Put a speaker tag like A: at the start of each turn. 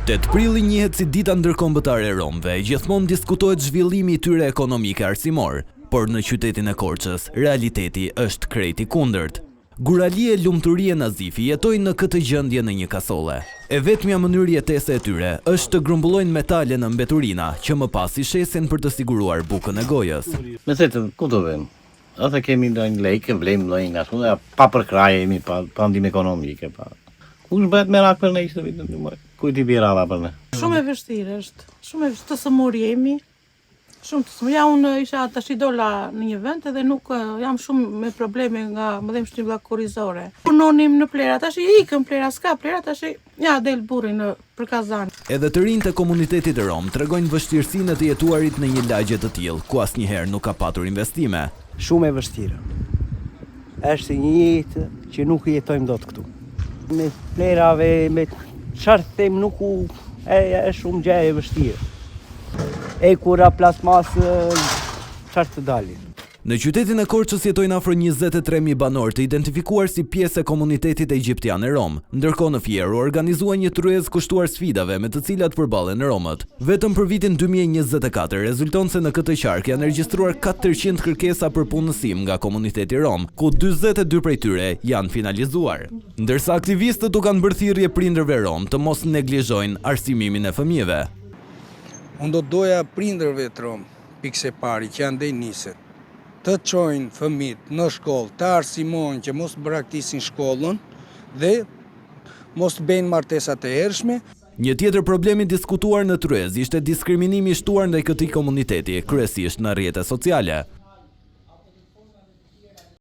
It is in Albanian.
A: 8 prilli njihet si dita ndërkombëtare e romëve, gjithmonë diskutohet zhvillimi i tyre ekonomik e arsimor, por në qytetin e Korçës, realiteti është krejt i kundërt. Guralie, lumturie, Nazifi jetojnë në këtë gjendje në një kasolle. E vetmja mënyrë jetese e tyre është të grumbullojnë metale në mbeturina, që më pas i shesin për të siguruar bukën e gojës.
B: Me thëtë, ku të vëmë? Ose kemi ndonjë lekë, vlejmë ndonjë ashtu, pa përkraj jemi, pa ndim ekonomike, pa. Kush bëhet merak për ne ishte vitin, kujt i bjerë alla për ne?
C: Shumë e vështirë është, shumë e vështirë, të sëmur jemi, shumë të sëmur. Ja, unë isha tash i dola në një vend edhe nuk jam shumë me probleme nga më dhem shtylla korrizore. Punonim në plera, tash i ikëm plera, s'ka plera, tash ja del burri për kazan.
A: Edhe të rinjtë e komunitetit e Rom tregojnë vështirësinë e të jetuarit në një lagje të tillë, ku asnjëherë nuk ka patur investime.
D: Shumë e vështirë. Është një jetë që nuk jetojmë dot këtu. Me plerave, me çfarë them nuk është shumë gjë e vështirë. E kura plasmasë çfarë të dalin.
A: Në qytetin e Korçës jetojnë afro 23.000 banorë të identifikuar si pjesë e komunitetit egjiptian e Rom, ndërkohë në Fier u organizua një tryezë kushtuar sfidave me të cilat përballen romët. Vetëm për vitin 2024 rezulton se në këtë qark janë regjistruar 400 kërkesa për punësim nga komuniteti rom, ku 42 prej tyre janë finalizuar. Ndërsa aktivistët u kanë bërë thirrje prindërve rom të mos neglizhojnë arsimimin e fëmijëve.
E: Unë do doja prindërve të rom, pikse pari që janë dhe niset, të çojnë fëmijët në shkollë, të arsimojnë që mos braktisin shkollën dhe mos bëjnë martesa të hershme.
A: Një tjetër problem i diskutuar në tryezë ishte diskriminimi i shtuar ndaj këtij komuniteti, kryesisht në rrjetet sociale.